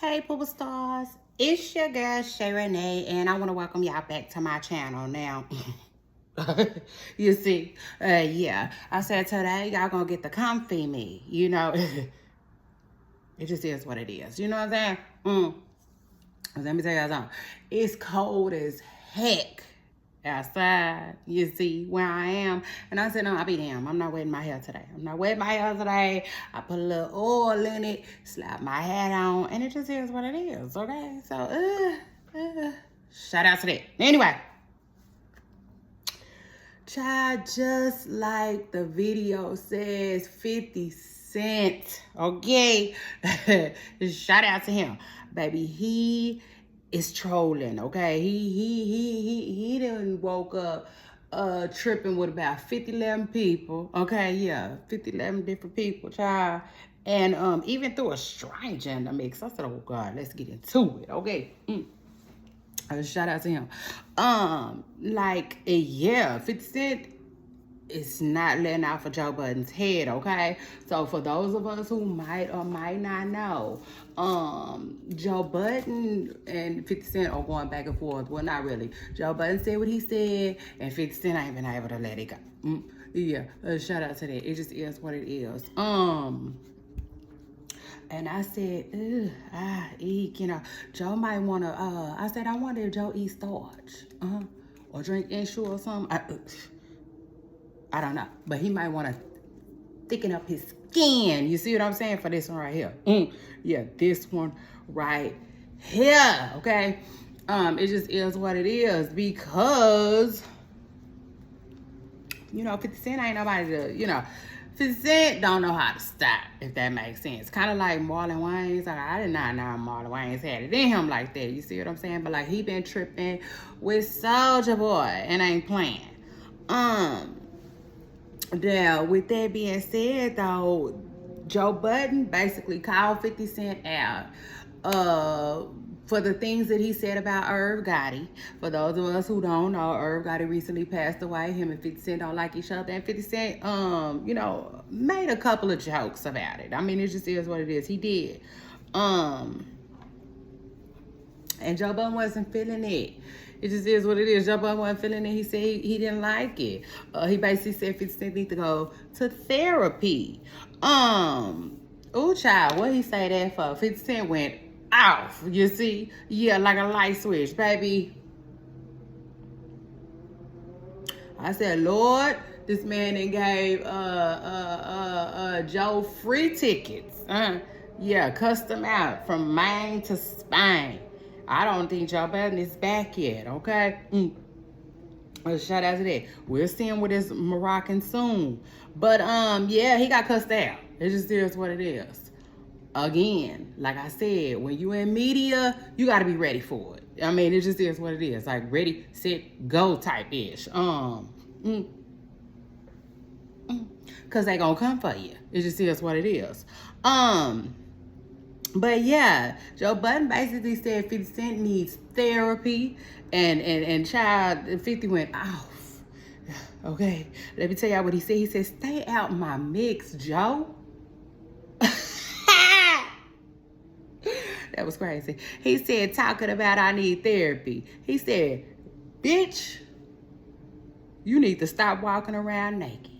Hey, Poopa Stars. It's your girl, Shay Renee, and I want to welcome y'all back to my channel now. You see, yeah, I said today y'all gonna get the comfy me, you know. It just is what it is, you know what I'm saying? Let me tell y'all something. It's cold as heck outside, you see, where I am. And I said, no, I'll be damn. I'm not wetting my hair today. I put a little oil in it, slap my hat on, and it just is what it is, okay? So, shout out to that. Anyway, child, just like the video says, 50 Cent, okay? Shout out to him. Baby, he is trolling, okay? He done woke up tripping with about 11 people, okay? Yeah, 11 different people, child. And even threw a stranger in the mix. I said, oh God, let's get into it, okay? Shout out to him. Yeah, 50 Cent is not letting out for Joe Budden's head, okay? So for those of us who might or might not know, Joe Budden and 50 Cent are going back and forth. Well, not really. Joe Budden said what he said, and 50 Cent ain't been able to let it go. Yeah, shout out to that. It just is what it is. And I said, you know, Joe might want to, I said, I wonder if Joe eats starch, or drink Ensure or something. I don't know, but he might want to thicken up his skin. You see what I'm saying? For this one right here. Yeah, this one right here, okay? It just is what it is because, you know, 50 Cent ain't nobody to, you know, 50 Cent don't know how to stop, if that makes sense. Kind of like Marlon Wayans. Like, I did not know Marlon Wayans had it in him like that. You see what I'm saying? But like, he been tripping with Soulja Boy and ain't playing. Now, with that being said, though, Joe Budden basically called 50 Cent out for the things that he said about Irv Gotti. For those of us who don't know, Irv Gotti recently passed away. Him and 50 Cent don't like each other. And 50 Cent, you know, made a couple of jokes about it. I mean, it just is what it is. He did. And Joe Budden wasn't feeling it. It just is what it is. Joe Budden wasn't feeling it. He said he didn't like it. He basically said 50 Cent need to go to therapy. Oh, child, what he say that for? 50 Cent went off, you see? Yeah, like a light switch, baby. I said, Lord, this man then gave Joe free tickets. Yeah, custom out from Maine to Spain. I don't think Joe Budden is back yet, okay? Shout out to that. We'll see him with his Moroccan soon. But, yeah, he got cussed out. It just is what it is. Again, like I said, when you in media, you got to be ready for it. I mean, it just is what it is. Like, ready, set, go type-ish. Because they gonna come for you. It just is what it is. But yeah, Joe Budden basically said 50 Cent needs therapy, and child 50 went off. Okay, let me tell y'all what he said. He said, "Stay out my mix, Joe." That was crazy. He said, talking about I need therapy. He said, bitch, you need to stop walking around naked.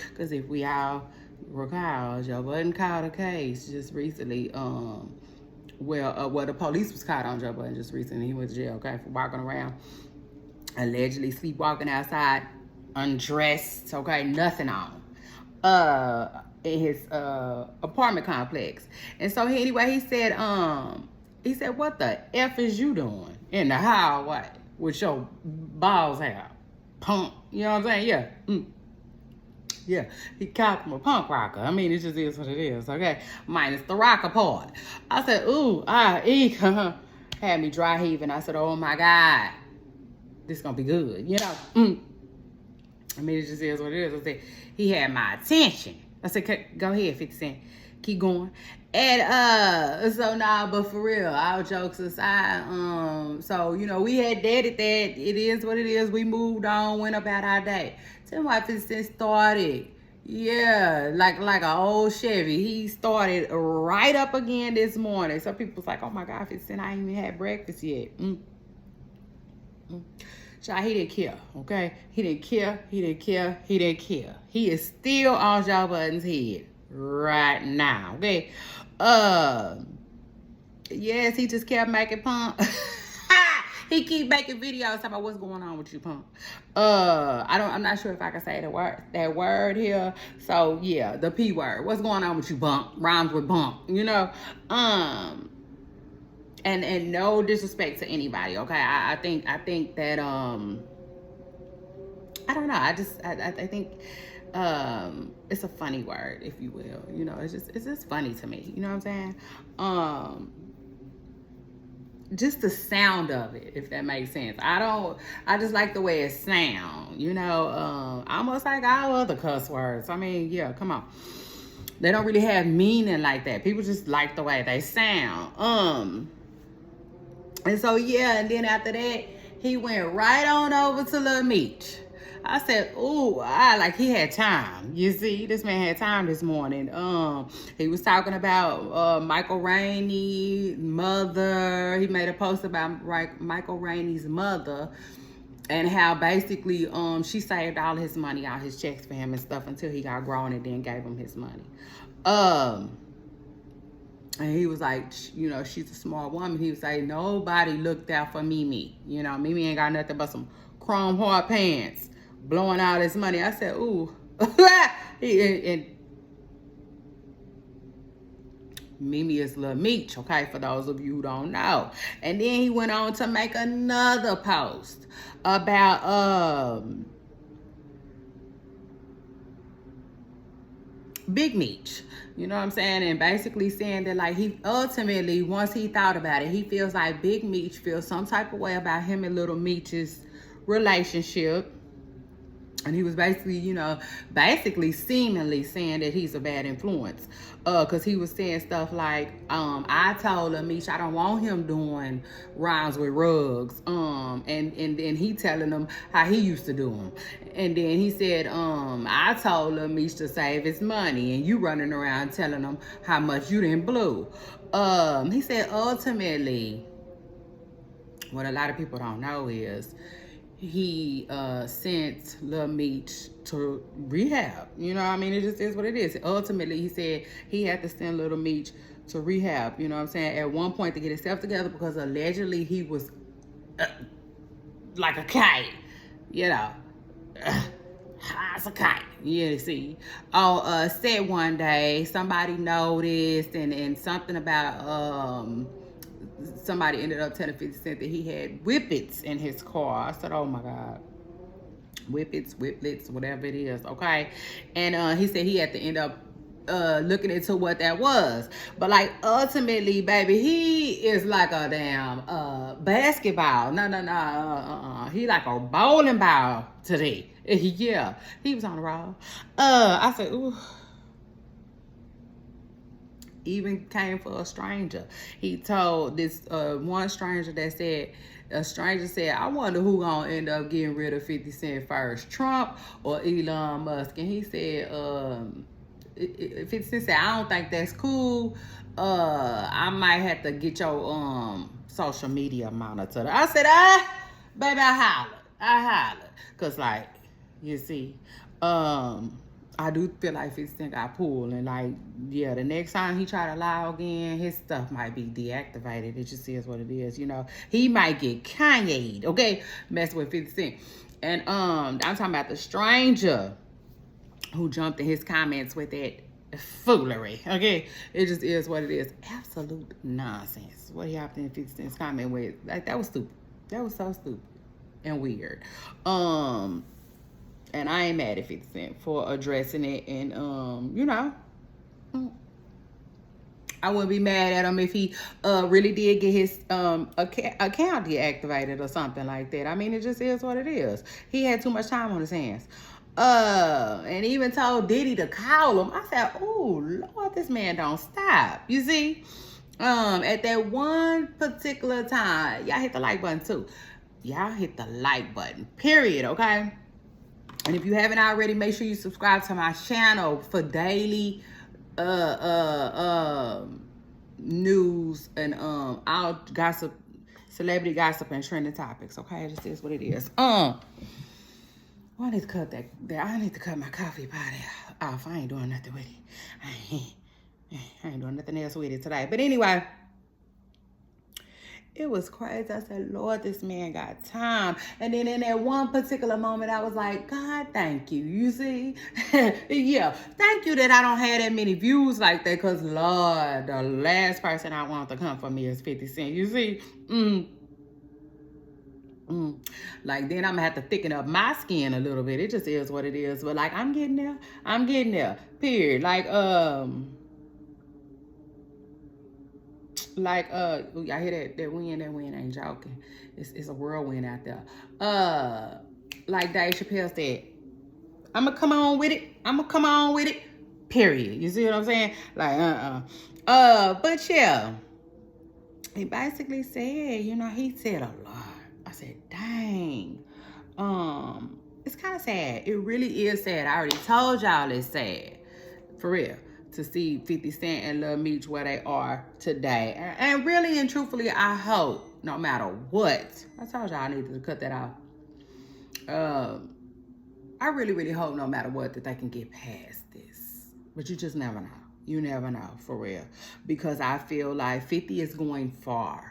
Because if we all recall, Joe Budden called a case just recently. The police was caught on Joe Budden just recently. He went to jail, okay, for walking around, allegedly sleepwalking outside, undressed, okay, nothing on, in his apartment complex. And so he said, what the F is you doing in the highway with your balls out, punk? You know what I'm saying? Yeah. Yeah, he called him a punk rocker. I mean, it just is what it is, okay? Minus the rocker part. I said, ooh, eek. Had me dry heaving. I said, oh my God, this gonna be good, you know? I mean, it just is what it is. I said, he had my attention. I said, go ahead, 50 Cent. Keep going. And so nah, but for real, all jokes aside, so you know, we had dated that. It is what it is. We moved on, went about our day. Tell me why 50 Cent started Yeah, like an old Chevy. He started right up again this morning. Some people's like, oh my God, 50 Cent, I ain't even had breakfast yet. Child, he didn't care, okay? He didn't care, he didn't care, he didn't care. He is still on Joe Budden's head right now, okay? Yes, he just kept making pump. He keep making videos talking about what's going on with you, pump. I'm not sure if I can say that word here. So yeah, the P word. What's going on with you, bump? Rhymes with bump, you know. And no disrespect to anybody, okay? I think that I don't know. I think it's a funny word, if you will. You know, it's just funny to me. You know what I'm saying? Just the sound of it, if that makes sense. I just like the way it sounds, you know. Almost like all other cuss words. I mean, yeah, come on. They don't really have meaning like that. People just like the way they sound. And so yeah, and then after that, he went right on over to Lil Meech. I said, ooh, like he had time. You see, this man had time this morning. He was talking about Michael Rainey's mother. He made a post about Michael Rainey's mother and how basically she saved all his money, all his checks for him and stuff until he got grown and then gave him his money. And he was like, you know, she's a smart woman. He was like, nobody looked out for Mimi. You know, Mimi ain't got nothing but some chrome hard pants, blowing all this money. I said, ooh. and Mimi is Lil Meech, okay, for those of you who don't know. And then he went on to make another post about Big Meech. You know what I'm saying? And basically saying that, like, he ultimately, once he thought about it, he feels like Big Meech feels some type of way about him and Little Meech's relationship. And he was basically, you know, seemingly saying that he's a bad influence. Because he was saying stuff like, I told him, Meech, I don't want him doing rhymes with rugs. And he telling him how he used to do them. And then he said, I told him, Meech, to save his money. And you running around telling him how much you didn't blew. He said, ultimately, what a lot of people don't know is, he sent Lil Meech to rehab. You know what I mean? It just is what it is. Ultimately, he said he had to send Lil Meech to rehab. You know what I'm saying? At one point to get himself together because allegedly he was like a kite. You know. High as a kite. You see. Said one day somebody noticed and something about somebody ended up telling 50 Cent that he had whippets in his car. I said, oh my God. Whippets, whiplets, whatever it is, okay? And he said he had to end up looking into what that was. But like ultimately, baby, he is like a damn basketball. No. He like a bowling ball today. Yeah, he was on the roll. I said, ooh. Even came for a stranger. He told this one stranger that said, a stranger said, I wonder who gonna end up getting rid of 50 Cent first, Trump or Elon Musk. And he said, 50 Cent said, I don't think that's cool. I might have to get your social media monitor. I said, baby, I hollered. Cause like, you see, I do feel like 50 Cent got pulled, and like, yeah, the next time he try to lie again, his stuff might be deactivated. It just is what it is, you know. He might get Kanye'd, okay, messing with 50 Cent. And I'm talking about the stranger who jumped in his comments with that foolery, okay. It just is what it is. Absolute nonsense. What he hopped in 50 Cent's comment with, like, that was stupid. That was so stupid and weird. And I ain't mad at 50 Cent for addressing it. And, you know, I wouldn't be mad at him if he really did get his account deactivated or something like that. I mean, it just is what it is. He had too much time on his hands. And even told Diddy to call him. I said, oh, Lord, this man don't stop. You see? At that one particular time, y'all hit the like button too. Y'all hit the like button, period, okay? And if you haven't already, make sure you subscribe to my channel for daily news and all gossip, celebrity gossip and trending topics. Okay, this is what it is. I need to cut that. I need to cut my coffee pot off. I ain't doing nothing with it. I ain't doing nothing else with it today. But anyway, it was crazy. I said, Lord, this man got time. And then in that one particular moment, I was like, God, thank you. You see? Yeah, thank you that I don't have that many views like that. Because, Lord, the last person I want to come for me is 50 Cent. You see? Like, then I'm going to have to thicken up my skin a little bit. It just is what it is. But, like, I'm getting there. I'm getting there. Period. Like, I hear that wind ain't joking. It's a whirlwind out there. Like Dave Chappelle said, I'ma come on with it. Period. You see what I'm saying? Like, but yeah, he basically said, he said a lot. I said, dang. It's kind of sad. It really is sad. I already told y'all it's sad. For real. To see 50 Cent and Lil Meech where they are today. And really and truthfully, I hope, no matter what, I told y'all I needed to cut that off. I really, really hope no matter what that they can get past this. But you just never know. You never know, for real. Because I feel like 50 is going far.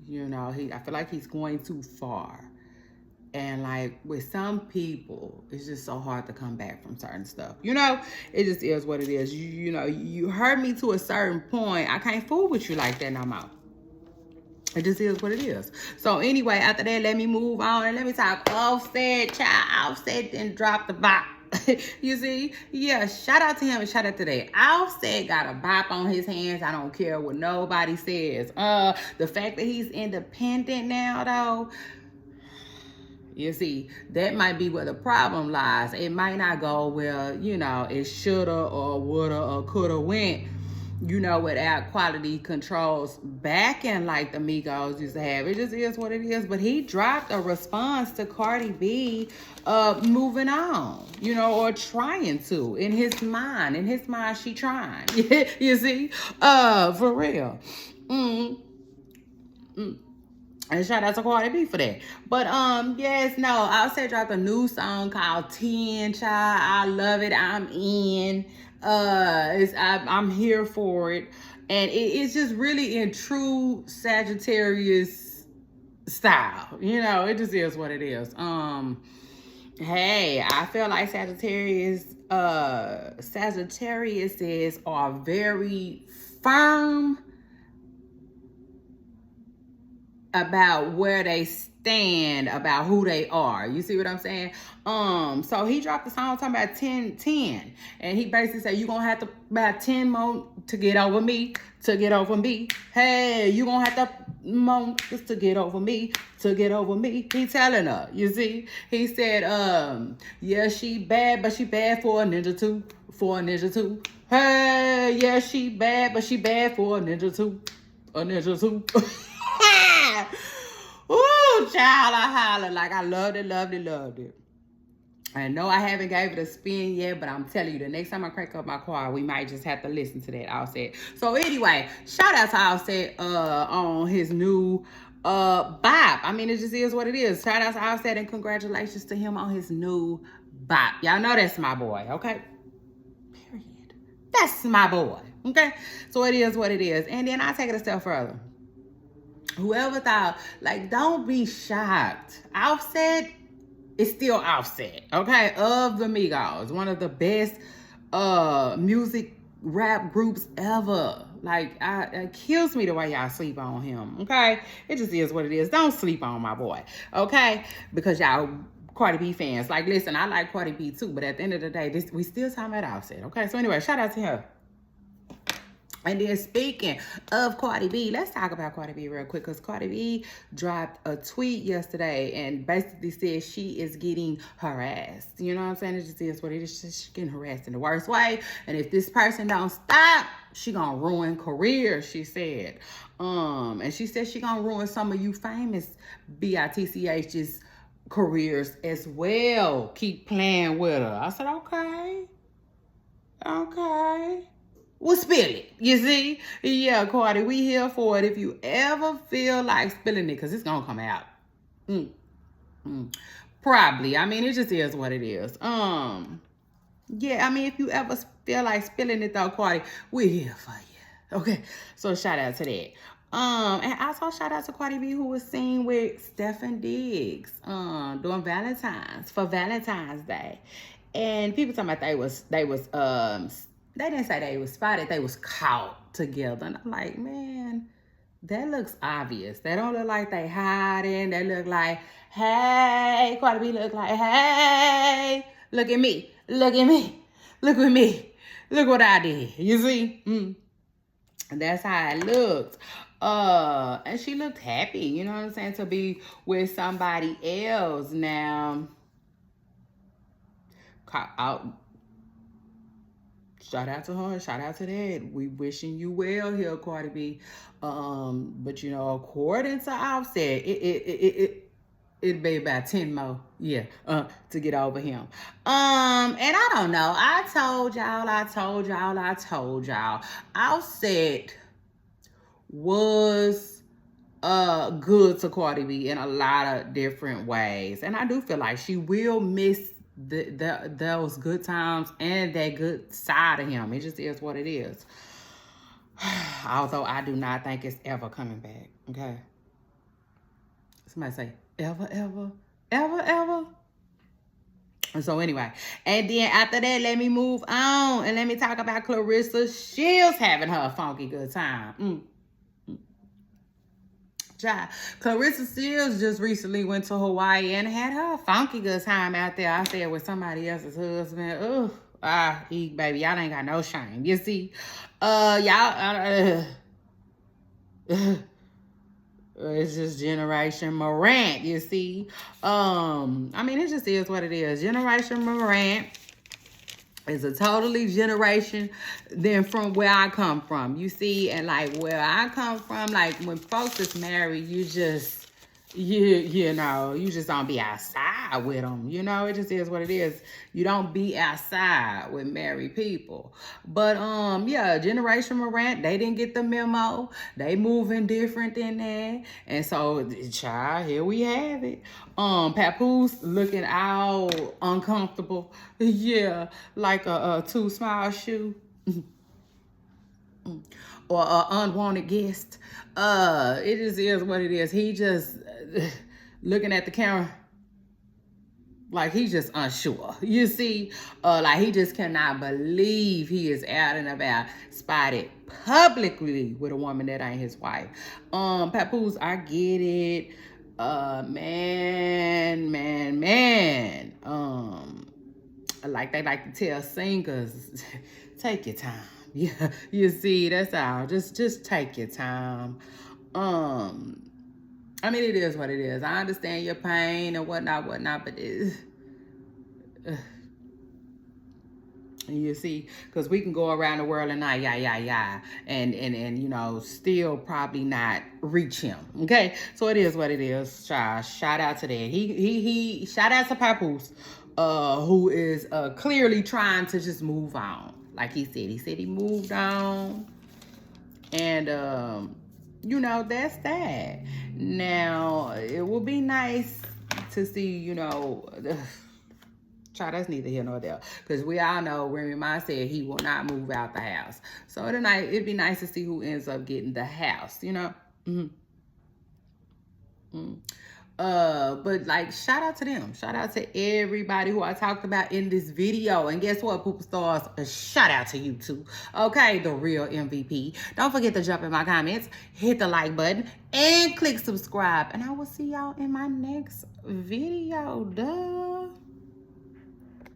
I feel like he's going too far. And like with some people, it's just so hard to come back from certain stuff. It just is what it is. You hurt me to a certain point. I can't fool with you like that no more. It just is what it is. So anyway, after that, let me move on and let me talk Offset. Child, Offset didn't drop the bop. You see? Yeah, shout out to him and shout out to that. Offset got a bop on his hands. I don't care what nobody says. The fact that he's independent now, though, you see, that might be where the problem lies. It might not go where, it shoulda or woulda or coulda went, without quality controls backing like the Migos used to have. It just is what it is. But he dropped a response to Cardi B moving on, or trying to. In his mind, she trying. You see? For real. And shout out to Cardi B for that. But yes, no, Offset dropped a new song called 10, child. I love it. I'm in. I'm here for it. And it's just really in true Sagittarius style. It just is what it is. Hey, I feel like Sagittariuses are very firm about where they stand, about who they are. You see what I'm saying? So he dropped the song talking about 10. And he basically said, you're going to have to buy 10 more to get over me, Hey, you're going to have to more just to get over me, He telling her, you see? He said, yeah, she bad, but she bad for a ninja too. Hey, yeah, she bad, but she bad for a ninja too. Ooh, child, I holler. Like, I loved it. I know I haven't gave it a spin yet, but I'm telling you, the next time I crank up my car, we might just have to listen to that Offset. So anyway, shout out to Offset on his new bop. I mean, it just is what it is. Shout out to Offset and congratulations to him on his new bop. Y'all know that's my boy, okay? Period. That's my boy, okay? So it is what it is. And then I take it a step further. Whoever thought, like, don't be shocked. Offset is still Offset, okay? Of the Migos, one of the best music rap groups ever. Like, it kills me the way y'all sleep on him, okay? It just is what it is. Don't sleep on my boy, okay? Because y'all Cardi B fans. Like, listen, I like Cardi B too, but at the end of the day, we still talking about Offset, okay? So anyway, shout out to her. And then speaking of Cardi B, let's talk about Cardi B real quick, because Cardi B dropped a tweet yesterday and basically said she is getting harassed. You know what I'm saying? It just is what it is. She's getting harassed in the worst way. And if this person don't stop, she gonna ruin career, she said. And she said she gonna ruin some of you famous BITCH's careers as well. Keep playing with her. I said, okay. Okay. Well, spill it. You see? Yeah, Cardi, we here for it. If you ever feel like spilling it, because it's going to come out. Probably. I mean, it just is what it is. Yeah, I mean, if you ever feel like spilling it though, Cardi, we're here for you. Okay. So shout out to that. And also shout out to Cardi B, who was seen with Stephen Diggs during Valentine's Day. And people talking about they didn't say they was spotted, they was caught together. And I'm like, man, that looks obvious. They don't look like they hiding. They look like, hey, Cardi B look like, hey, look at me. Look at me. Look at me. Look what I did. You see? And that's how it looked. And she looked happy, you know what I'm saying, to be with somebody else. Now, shout out to her, shout out to that. We wishing you well here, Cardi B. But you know, according to Offset, it'd be about 10 more, to get over him. And I don't know. I told y'all. Offset was good to Cardi B in a lot of different ways. And I do feel like she will miss those good times and that good side of him. It just is what it is. Although I do not think it's ever coming back. Okay. Somebody say, ever. And so anyway, and then after that, let me move on and let me talk about Clarissa Shields having her funky good time. Clarissa Shields just recently went to Hawaii and had her funky good time out there. I said with somebody else's husband. Baby, y'all ain't got no shame. You see, it's just Generation Morant, you see. I mean, it just is what it is. Generation Morant is a totally generation than from where I come from. You see, and like where I come from, like when folks is married, you just don't be outside with them. You know, it just is what it is. You don't be outside with married people. But Generation Morant, they didn't get the memo. They moving different than that. And so, child, here we have it. Papoose looking all uncomfortable. Yeah, like a too small shoe. Or an unwanted guest. It just is what it is. He just looking at the camera like he's just unsure. You see, like he just cannot believe he is out and about, spotted publicly with a woman that ain't his wife. Papoose, I get it. Man. Like they like to tell singers, take your time. Yeah, you see, that's all. Just take your time. I mean, it is what it is. I understand your pain and whatnot, but you see, because we can go around the world and and still probably not reach him. Okay, so it is what it is. Shout out to that. He shout out to Papoose, who is clearly trying to just move on. Like he said he moved on, and that's that. Now it would be nice to see, that's neither here nor there, because we all know Remy Ma said he will not move out the house. So it'd be nice to see who ends up getting the house, But like, shout out to them. Shout out to everybody who I talked about in this video. And guess what, Pooper Stars? A shout out to you too. Okay, the real MVP. Don't forget to jump in my comments, hit the like button, and click subscribe. And I will see y'all in my next video. Duh.